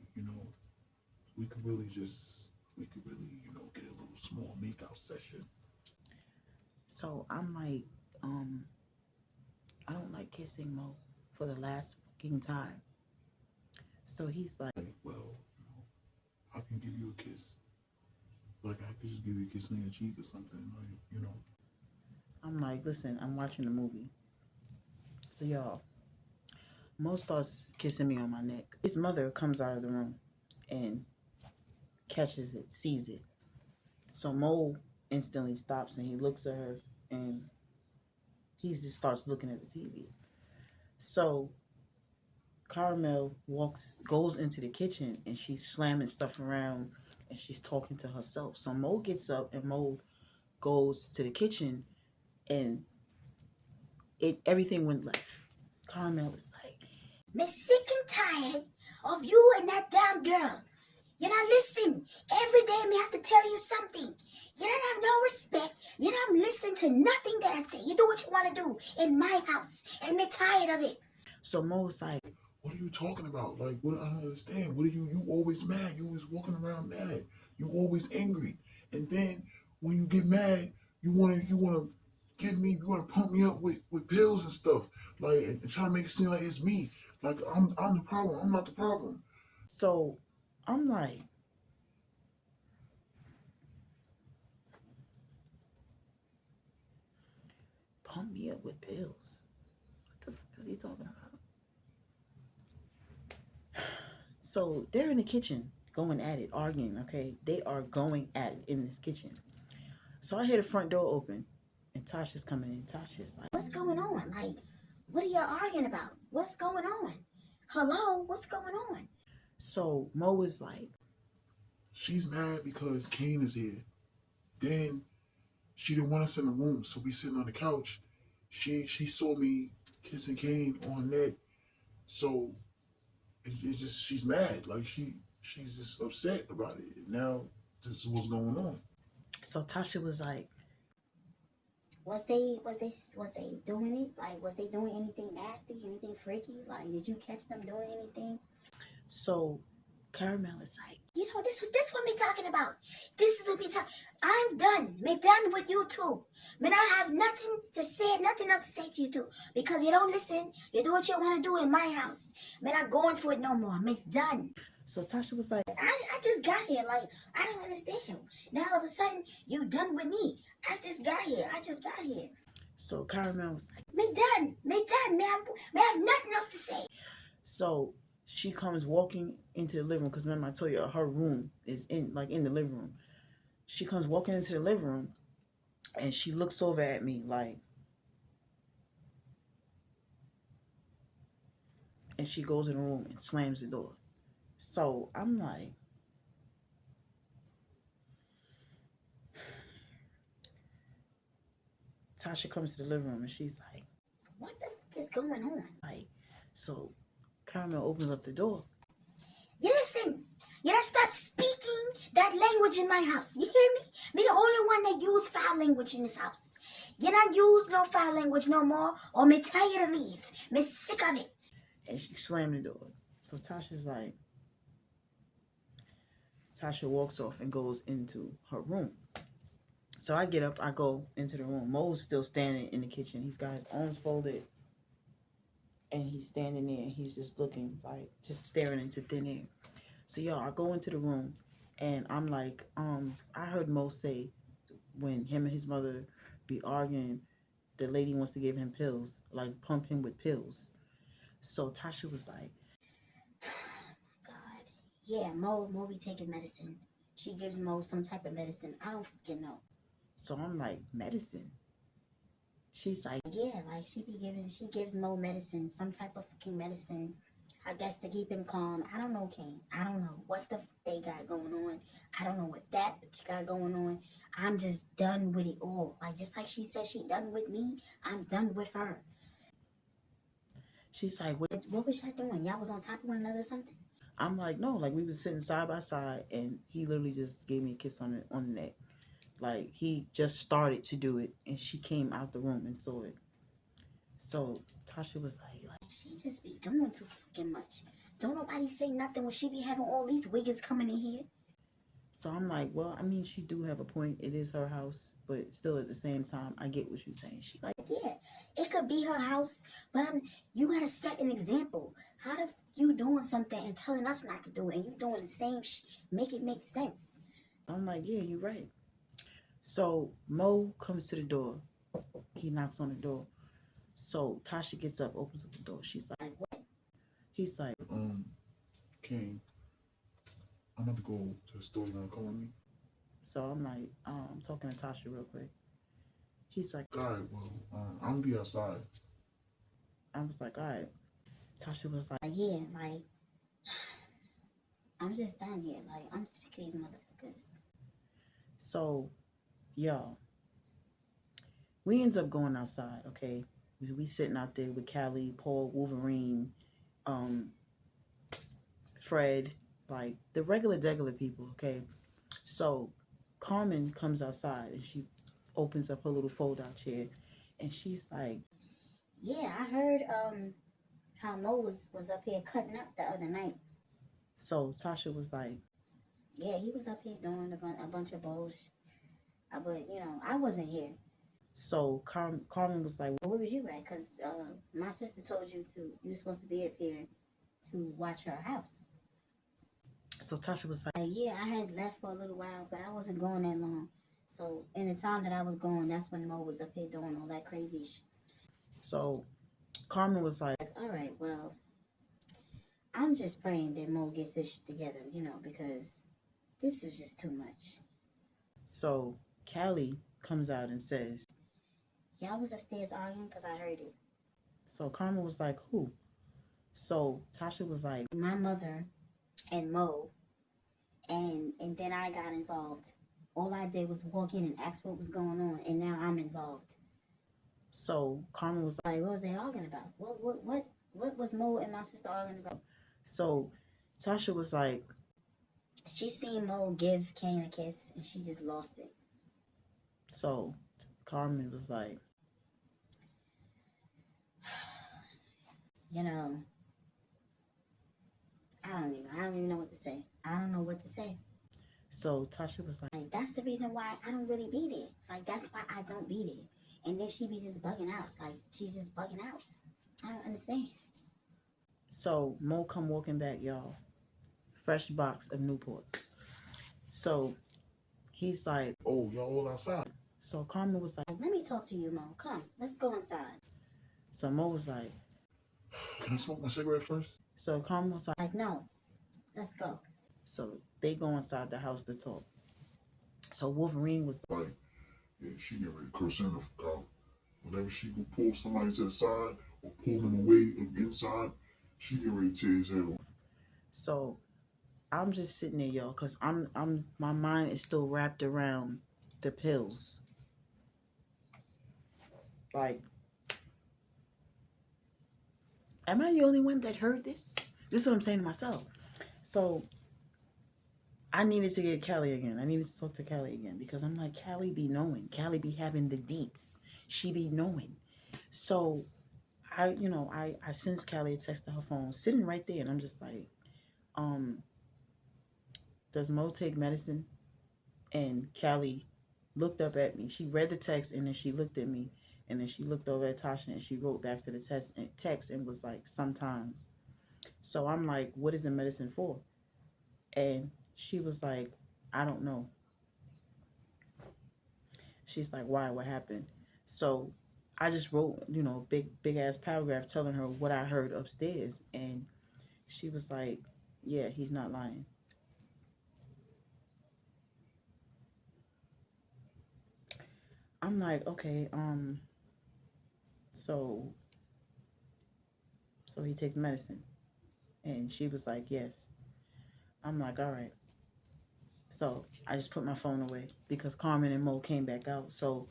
we could really, get a little small makeout session. so I'm like, I don't like kissing Mo for the last fucking time. So he's like, Well, I can give you a kiss. Like I could just give you a kiss on your cheek or something, like, I'm like, listen, I'm watching the movie. So y'all, Mo starts kissing me on my neck. His mother comes out of the room and catches it, sees it. So Mo instantly stops and he looks at her and he just starts looking at the TV. So Carmel goes into the kitchen, and she's slamming stuff around, and she's talking to herself. So Mo gets up, and Mo goes to the kitchen, and everything went left. Carmel is like, Me sick and tired of you and that damn girl. You know, listen, every day me have to tell you something. You don't have no respect. You don't listen to nothing that I say. You do what you want to do in my house, and me tired of it. so Mo's like, what are you talking about? Like, what? I don't understand. What are you always mad? You always walking around mad. You always angry. And then when you get mad, you wanna you wanna pump me up with pills and stuff. Like, and try to make it seem like it's me. Like I'm the problem. I'm not the problem. so I'm like, pump me up with pills. What the fuck is he talking about? So they're in the kitchen going at it, arguing, okay? They are going at it in this kitchen. So I hear the front door open, and Tasha's coming in. Tasha's like, What's going on? Like, what are you arguing about? What's going on? Hello, what's going on? so Mo is like, She's mad because Kane is here. Then she didn't want us in the room, so we sitting on the couch. She saw me kissing Kane on her neck, so it's just she's mad. Like she's just upset about it. Now this is what's going on. so Tasha was like, Was they doing it? Like, was they doing anything nasty, anything freaky? Like, did you catch them doing anything? so Carmel is like, You know, this what me talking about. This is what me talking. I'm done. Me done with you too. Man, I have nothing to say, nothing else to say to you too. Because you don't listen. You do what you want to do in my house. Man, I'm not going for it no more. Me done. so Tasha was like, I just got here. Like, I don't understand. Now all of a sudden, you done with me. I just got here. so Carmel was like, Me done. Me have nothing else to say. so she comes walking into the living room, because remember I told you her room is in the living room. She comes walking into the living room, and she looks over at me like, and she goes in the room and slams the door. So I'm like, Tasha comes to the living room, and she's like, What the fuck is going on? So Carmel opens up the door. You listen. You don't stop speaking that language in my house. You hear me? Me the only one that use foul language in this house. You don't use no foul language no more, or me tell you to leave. Me sick of it. And she slammed the door. So Tasha walks off and goes into her room. So I get up, I go into the room. Mo's still standing in the kitchen. He's got his arms folded, and he's standing there, and he's just looking, like, just staring into thin air. So y'all, I go into the room, and I'm like, I heard Mo say when him and his mother be arguing, the lady wants to give him pills, like pump him with pills. So Tasha was like, God. Yeah, Mo be taking medicine. She gives Mo some type of medicine. I don't fucking know. so I'm like, medicine? She's like, Yeah, like she gives Mo medicine, some type of fucking medicine. I guess to keep him calm. I don't know, Kane. I don't know what the they got going on. I don't know what that bitch got going on. I'm just done with it all. Like, just like she said she done with me, I'm done with her. she's like, What was y'all doing? Y'all was on top of one another or something? I'm like, no, like we was sitting side by side, and he literally just gave me a kiss on the neck. Like he just started to do it, and she came out the room and saw it. So Tasha was like, She just be doing too fucking much. Don't nobody say nothing when she be having all these wiggins coming in here. so I'm like, well, I mean, she do have a point. It is her house, but still at the same time, I get what you're saying. She like, Yeah, it could be her house, but you gotta set an example. How the you doing something and telling us not to do it, and you doing the same make it make sense. I'm like, yeah, you're right. So Mo comes to the door. He knocks on the door. So Tasha gets up, opens up the door. She's like, What? he's like, Kane, I'm about to go to the store. You wanna come with me? so I'm like, I'm talking to Tasha real quick. He's like, All right, well, I'm gonna be outside. I was like, all right. Tasha was like, yeah, like, I'm just done here. Like, I'm sick of these motherfuckers. so, y'all, we ends up going outside, okay? We sitting out there with Cali, Paul, Wolverine, um, Fred, like the regular people, okay? So Carmen comes outside and she opens up her little fold out chair and she's like, Yeah, I heard how Mo was up here cutting up the other night. so Tasha was like, Yeah, he was up here doing a bunch of bullshit. But, I wasn't here. so Carmen was like, But where was you at? Because my sister told you you were supposed to be up here to watch her house. so Tasha was like, Yeah, I had left for a little while, but I wasn't going that long. So in the time that I was going, that's when Mo was up here doing all that crazy shit. so Carmen was like, All right, well, I'm just praying that Mo gets this shit together, because this is just too much. so Cali comes out and says, Y'all was upstairs arguing because I heard it. so Carmen was like, who? So Tasha was like, My mother and Mo, and then I got involved. All I did was walk in and ask what was going on, and now I'm involved. so Carmen was like, Like, what was they arguing about? What was Mo and my sister arguing about? so Tasha was like, She seen Mo give Kane a kiss, and she just lost it. so Carmen was like, I don't even know what to say. I don't know what to say. so Tasha was like, That's the reason why I don't really be there. Like, that's why I don't be there. And then she be just bugging out. Like, she's just bugging out. I don't understand. so Mo come walking back, y'all. Fresh box of Newports. So he's like, Oh, y'all all outside. so Carmen was like, Let me talk to you, Mo. Come, let's go inside. so Mo was like, Can I smoke my cigarette first? so Carmen was like, Like, no, let's go. so they go inside the house to talk. So Wolverine was like, Like, yeah, she get ready to curse him the fuck out. Whenever she go pull somebody to the side or pull him away inside, she get ready to tear his head off. so I'm just sitting there, y'all, because my mind is still wrapped around the pills. Like, am I the only one that heard this? This is what I'm saying to myself. So I needed to get Cali again. I needed to talk to Cali again because I'm like, Cali be knowing. Cali be having the deets. She be knowing. So I sent Cali a text to her phone, sitting right there, and I'm just like, does Mo take medicine? And Cali looked up at me. She read the text and then she looked at me and then she looked over at Tasha and she wrote back to the text and was like, sometimes. So I'm like, what is the medicine for? And she was like, I don't know. She's like, why? What happened? So I just wrote, big ass paragraph telling her what I heard upstairs. And she was like, yeah, he's not lying. I'm like, okay, so he takes medicine. And she was like, yes. I'm like, all right. So I just put my phone away because Carmen and Mo came back out. So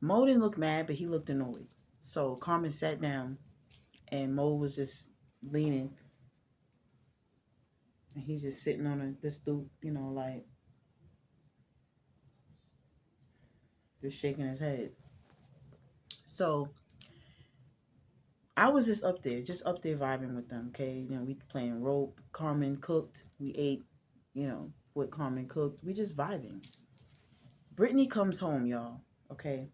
Mo didn't look mad, but he looked annoyed. So Carmen sat down and Mo was just leaning. And he's just sitting on the stoop, like just shaking his head. So I was just up there vibing with them, okay? We playing rope. Carmen cooked. We ate, what Carmen cooked. We just vibing. Britney comes home, y'all, okay?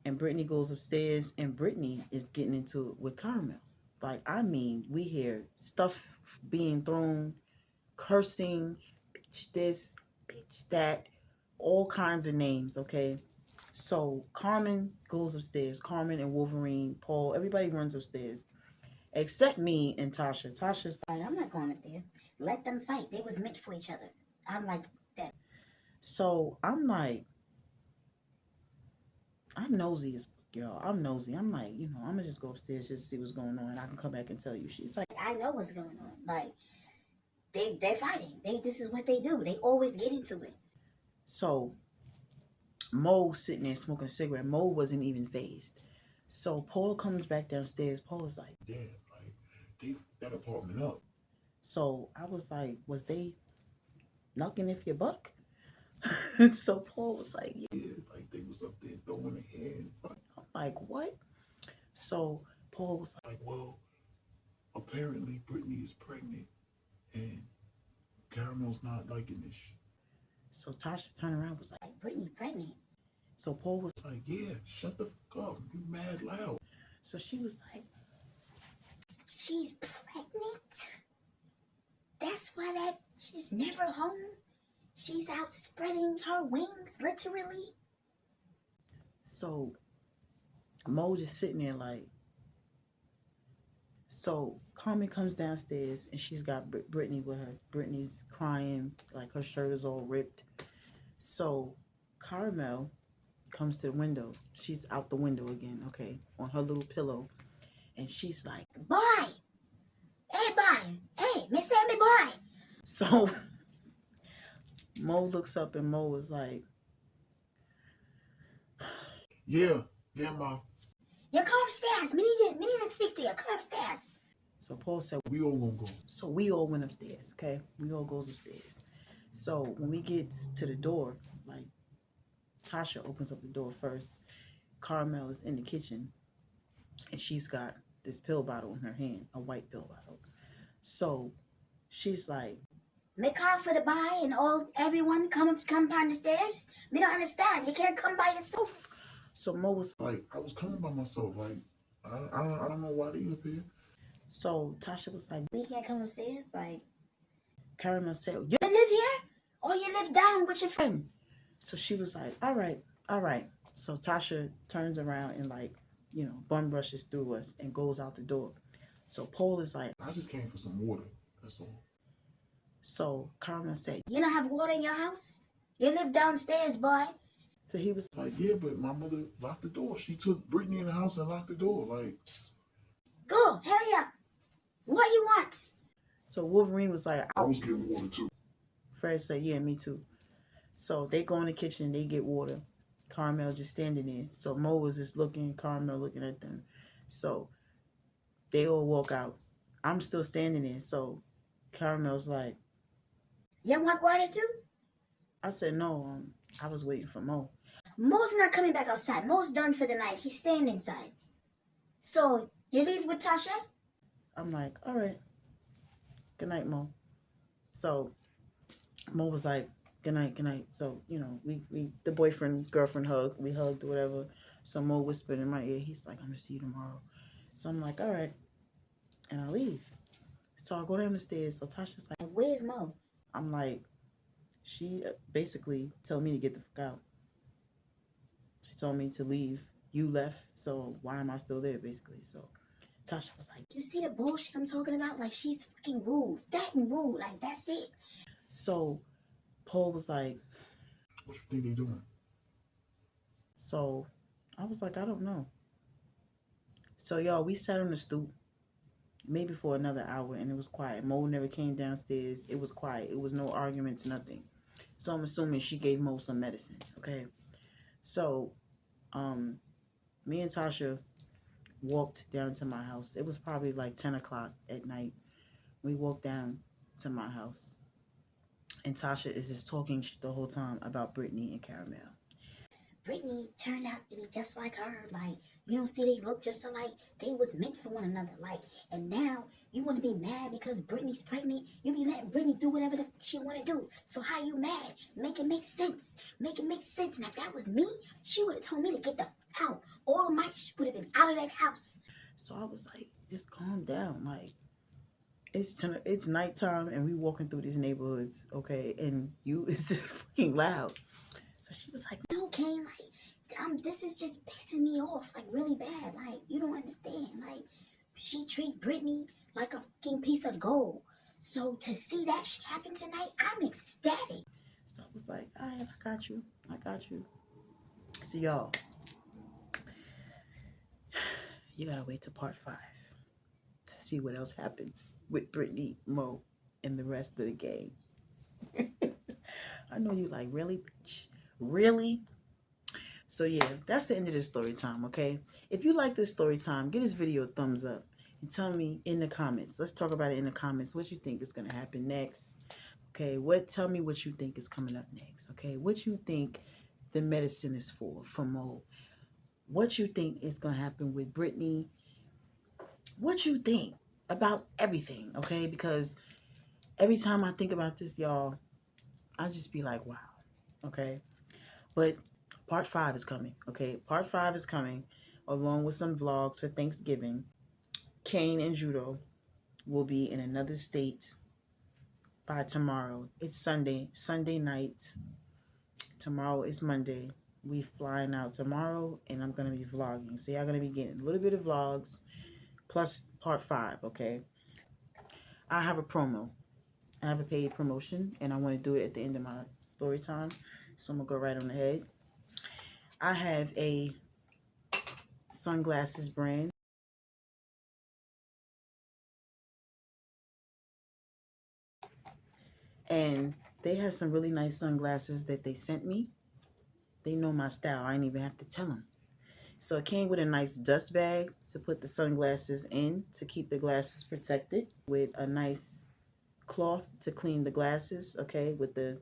And Britney goes upstairs, and Britney is getting into it with Carmel. Like, I mean, we hear stuff being thrown, cursing, bitch this, bitch that, all kinds of names, okay? So Carmen goes upstairs. Carmen and Wolverine, Paul, everybody runs upstairs. Except me and Tasha. Tasha's like, I'm not going up there. Let them fight. They was meant for each other. I'm like that. So I'm like, I'm nosy as Yo, I'm nosy. I'm like, I'm gonna just go upstairs just to see what's going on. I can come back and tell you. She's like, I know what's going on. Like, they're fighting. This is what they do. They always get into it. so Mo sitting there smoking a cigarette. Mo wasn't even phased. So Paul comes back downstairs. Paul is like, damn, like they that apartment up. so I was like, was they knocking if your buck? So Paul was like, yeah. Yeah, like they was up there throwing their hands. I'm like, what? So Paul was like, well, apparently Britney is pregnant and Caramel's not liking this. So Tasha turned around and was like, Britney pregnant. So Paul was like, yeah, shut the fuck up. You mad loud. So she was like, she's pregnant? That's why she's never home? She's out spreading her wings, literally? So Mo just sitting there like, so Carmen comes downstairs and she's got Britney with her. Britney's crying, like her shirt is all ripped. So Carmel comes to the window. She's out the window again, okay, on her little pillow. And she's like, boy! Hey, boy! Hey, Miss Sammy, boy! So Mo looks up and Mo is like, yeah, Ma. You come upstairs. We need to speak to you. Come upstairs. So Paul said, we all gonna go. So we all went upstairs, okay? We all goes upstairs. So when we get to the door, like Tasha opens up the door first. Carmel is in the kitchen and she's got this pill bottle in her hand, a white pill bottle. So she's like, me call for the boy and everyone come down the stairs. Me don't understand. You can't come by yourself. So Mo was like, I was coming by myself. Like, I don't know why they up here. So Tasha was like, we can't come upstairs. Like, Carmel said, you live here or you live down with your friend? So she was like, all right. So Tasha turns around and like, bum rushes through us and goes out the door. So Paul is like, I just came for some water. That's all. So Carmel said, you don't have water in your house? You live downstairs, boy. So he was like, yeah, but my mother locked the door. She took Britney in the house and locked the door. Like, go, hurry up. What you want? So Wolverine was like, I was getting water too. Fred said, yeah, me too. So they go in the kitchen, they get water. Carmel just standing there. So Mo was just looking, Carmel looking at them. So they all walk out. I'm still standing there. So Carmel's like, you want water too? I said, no, I was waiting for Mo. Mo's not coming back outside. Mo's done for the night. He's staying inside. So you leave with Tasha? I'm like, all right. Good night, Mo. So Mo was like, good night. So, we the boyfriend, girlfriend hug. We hugged or whatever. So Mo whispered in my ear. He's like, I'm going to see you tomorrow. So I'm like, all right. And I leave. So I go down the stairs. So Tasha's like, where's Mo? I'm like, she basically told me to get the fuck out. She told me to leave. You left. So why am I still there, basically? So Tasha was like, you see the bullshit I'm talking about? Like, she's fucking rude. That and rude. Like, that's it. So Paul was like, what you think they doing? So I was like, I don't know. So y'all, we sat on the stoop maybe for another hour and it was quiet. Mo never came downstairs. It was quiet. It was no arguments, nothing. So I'm assuming she gave Mo some medicine, okay? So me and Tasha walked down to my house. It was probably like 10 o'clock at night. We walked down to my house. And Tasha is just talking the whole time about Britney and Carmel. Britney turned out to be just like her. Like, you don't see they look just alike. They was meant for one another. Like, and now you want to be mad because Britney's pregnant. You be letting Britney do whatever she want to do. So how you mad? Make it make sense. Make it make sense. And if that was me, she would have told me to get the out. All of my shit would have been out of that house. So I was like, just calm down. Like, it's nighttime and we walking through these neighborhoods, okay? And it's just fucking loud. So she was like, no, King, like, this is just pissing me off, like, really bad. Like, you don't understand. Like, she treat Britney like a fucking piece of gold. So to see that shit happen tonight, I'm ecstatic. So I was like, all right, I got you. So y'all, You gotta wait to part 5 to see what else happens with Britney, Mo, and the rest of the gang. I know you like, really, bitch? Really? So yeah, that's the end of this story time, okay? If you like this story time, give this video a thumbs up and tell me in the comments. Let's talk about it in the comments. What you think is gonna happen next? Okay, tell me what you think is coming up next. Okay, what you think the medicine is for Mo. What you think is gonna happen with Britney. What you think about everything, okay? Because every time I think about this, y'all, I just be like, wow, okay? But part 5 is coming, okay? Part 5 is coming along with some vlogs for Thanksgiving. Kane and Judo will be in another state by tomorrow. It's Sunday nights. Tomorrow is Monday. We flying out tomorrow, and I'm going to be vlogging. So y'all going to be getting a little bit of vlogs plus part 5, okay? I have a promo. I have a paid promotion, and I want to do it at the end of my story time. So I'm going to go right on ahead. I have a sunglasses brand. And they have some really nice sunglasses that they sent me. They know my style. I didn't even have to tell them. So it came with a nice dust bag to put the sunglasses in to keep the glasses protected, with a nice cloth to clean the glasses, okay, with the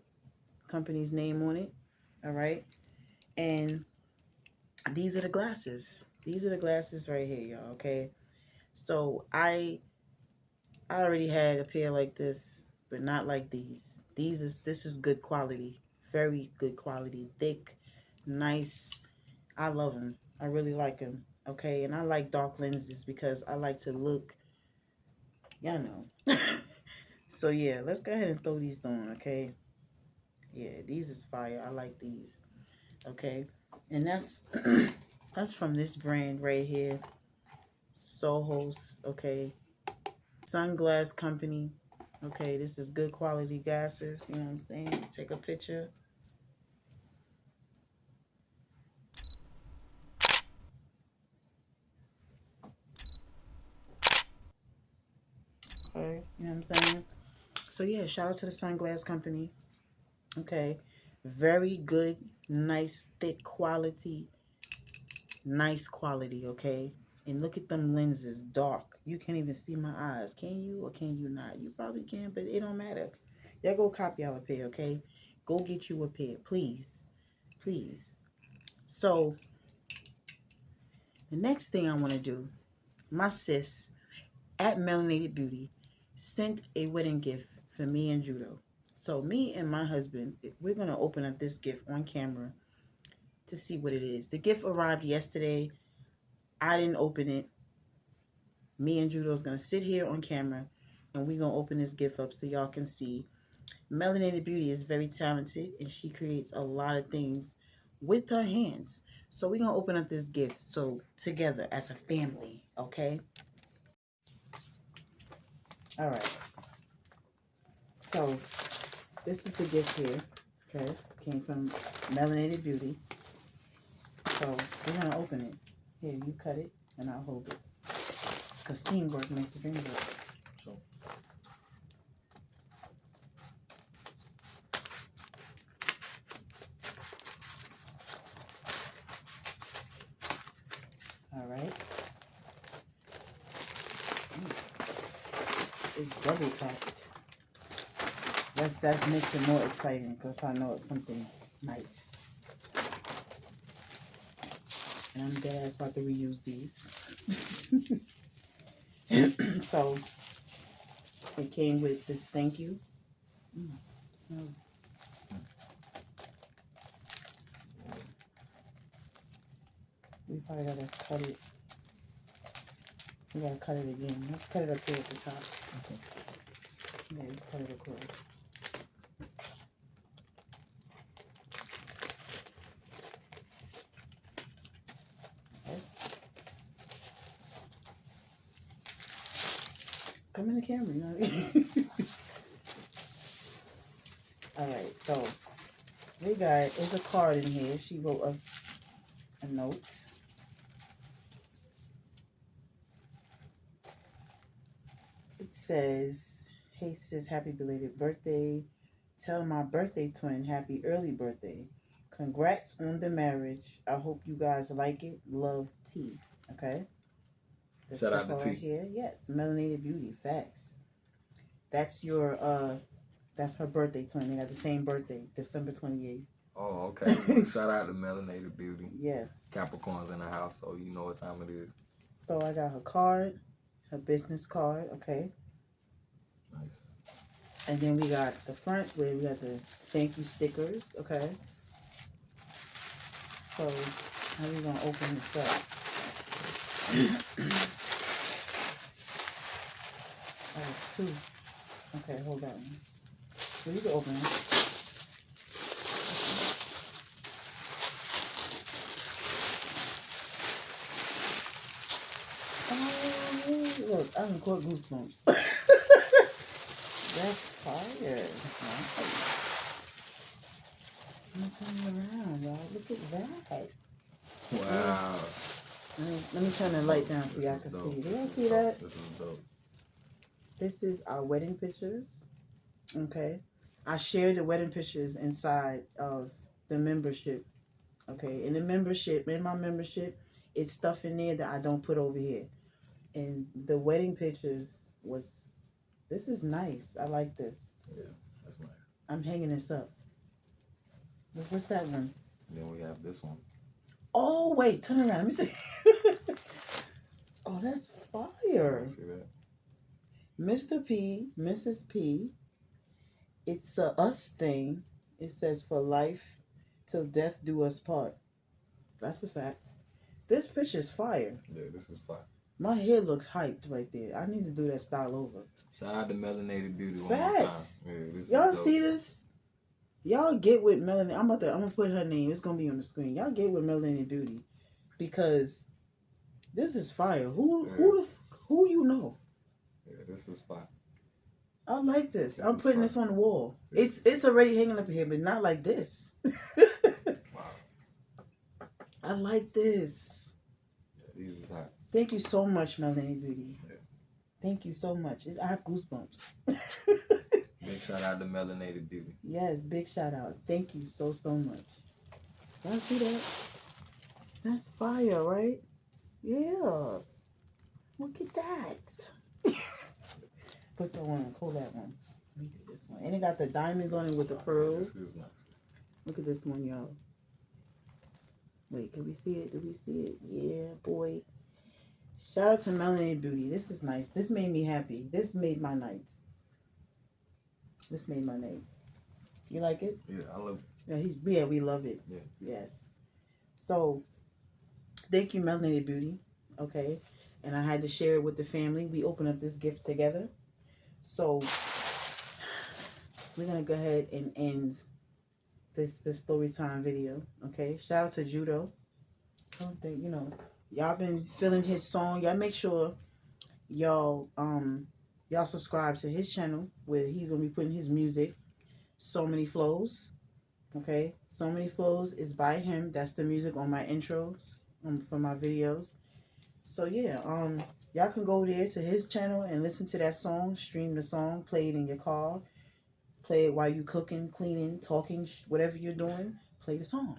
company's name on it. All right. And these are the glasses. These are the glasses right here, y'all, okay? So I already had a pair like this, but not like these. This is good quality. Very good quality. Thick, nice. I love them. I really like them. Okay, and I like dark lenses because I like to look, y'all know. So yeah, let's go ahead and throw these on, okay? Yeah, these is fire. I like these. Okay, and that's that's from this brand right here, Soho's. Okay, Sunglass Company. Okay, this is good quality glasses. You know what I'm saying? Take a picture. Okay, you know what I'm saying? So yeah, shout out to the Sunglass Company. Okay, very good, nice, thick quality, nice quality. Okay, and look at them lenses, dark. You can't even see my eyes. Can you or can you not? You probably can, but it don't matter. Y'all go cop y'all a pair, okay? Go get you a pair, please. Please. So, the next thing I want to do, my sis at Melanated Beauty sent a wedding gift for me and Judo. So, me and my husband, we're going to open up this gift on camera to see what it is. The gift arrived yesterday. I didn't open it. Me and Judo's going to sit here on camera, and we're going to open this gift up so y'all can see. Melanated Beauty is very talented, and she creates a lot of things with her hands. So we're going to open up this gift so together as a family, okay? All right. So this is the gift here, okay? Came from Melanated Beauty. So we're going to open it. Here, you cut it, and I'll hold it. Because teamwork makes the dream work. So. All right. It's double packed. That makes it more exciting because I know it's something nice. And I'm dead ass about to reuse these. So it came with this thank you. Smells. So we probably gotta cut it. We gotta cut it again. Let's cut it up here at the top. Okay. Yeah, let's cut it across. Okay. Come in the camera, you know what I mean? Alright, so we got, there's a card in here. She wrote us a note. It says, "Hey sis, happy belated birthday. Tell my birthday twin happy early birthday. Congrats on the marriage. I hope you guys like it. Love, T." Okay. This Shout out to sticker T. right here. Yes, Melanated Beauty. Facts. That's your that's her birthday twin. They got the same birthday, December 28th. Oh, okay. Well, shout out to Melanated Beauty. Yes. Capricorn's in the house, so you know what time it is. So I got her card, her business card, okay. Nice. And then we got the front where we got the thank you stickers, okay. So how we gonna open this up? Oh, it's two. Okay, hold on. So you can open it. Oh, look, I done caught goosebumps. That's fire. Nice. I'm gonna turn it around, y'all. Look at that. Wow. Let me turn the light down so y'all can see. Do y'all see that? This is dope. This is our wedding pictures. Okay. I share the wedding pictures inside of the membership. Okay. In my membership, it's stuff in there that I don't put over here. And the wedding pictures this is nice. I like this. Yeah, that's nice. I'm hanging this up. What's that one? Then we have this one. Oh, wait, turn around. Let me see. Oh, that's fire. See that? Mr. P, Mrs. P. It's a us thing. It says for life till death do us part. That's a fact. This picture's fire. Yeah, this is fire. My hair looks hyped right there. I need to do that style over. Shout out to Melanated Beauty one more time. Facts. Yeah, this Y'all is dope. see this? Y'all get with Melanie. I'm gonna put her name. It's gonna be on the screen. Y'all get with Melanie Beauty because this is fire. Who you know? Yeah, this is fire. I like this. I'm is putting fire. this on the wall. It's already hanging up here, but not like this. Wow. I like this. Yeah, these is hot. Thank you so much, Melanie Beauty. Yeah. Thank you so much. I have goosebumps. Big shout out to Melanated Beauty. Yes, big shout out. Thank you so much. Y'all see that? That's fire, right? Yeah. Look at that. Put that one. Pull that one. Let me do this one. And it got the diamonds on it with the pearls. This is nice. Look at this one, y'all. Wait, can we see it? Do we see it? Yeah, boy. Shout out to Melanated Beauty. This is nice. This made me happy. This made my nights. This made my night. You like it? Yeah, I love it. Yeah, we love it. Yeah. Yes. So, thank you, Melanated Beauty. Okay. And I had to share it with the family. We opened up this gift together. So, we're going to go ahead and end this story time video. Okay. Shout out to Judo. I don't think, y'all been feeling his song. Y'all make sure y'all subscribe to his channel where he's going to be putting his music. So Many Flows. Okay. So Many Flows is by him. That's the music on my intros for my videos. So yeah, y'all can go there to his channel and listen to that song, stream the song, play it in your car, play it while you cooking, cleaning, talking, whatever you're doing, play the song.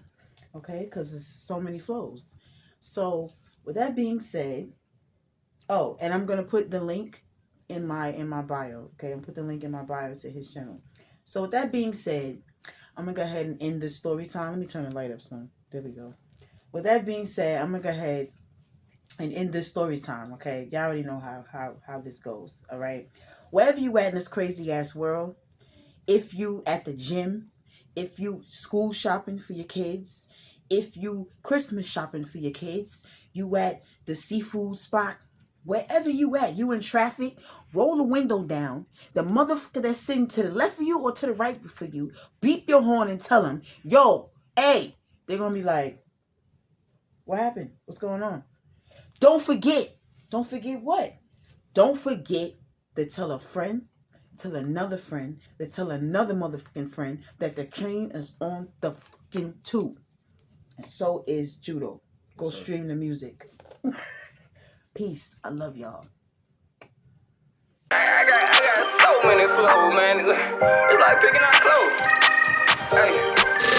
Okay? Because it's So Many Flows. So with that being said, oh, and I'm going to put the link in my bio. Okay? I'm put the link in my bio to his channel. So with that being said, I'm going to go ahead and end this story time. Let me turn the light up some. There we go. With that being said, I'm going to go ahead and end this story time, okay? Y'all already know how this goes, all right? Wherever you at in this crazy ass world, if you at the gym, if you school shopping for your kids, if you Christmas shopping for your kids, you at the seafood spot, wherever you at, you in traffic, roll the window down. The motherfucker that's sitting to the left of you or to the right for you, beep your horn and tell them, yo, hey. They're going to be like, what happened? What's going on? Don't forget what? Don't forget to tell a friend, tell another friend, to tell another motherfucking friend that the train is on the fucking tube. And so is Judo. Go stream the music. Peace. I love y'all. I got so many flows, man. It's like picking out clothes. Hey.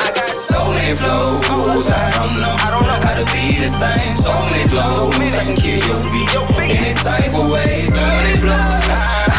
I got so many flows. I don't know how to be the same. So many flows. I can kill your beat any type of way. So many flows.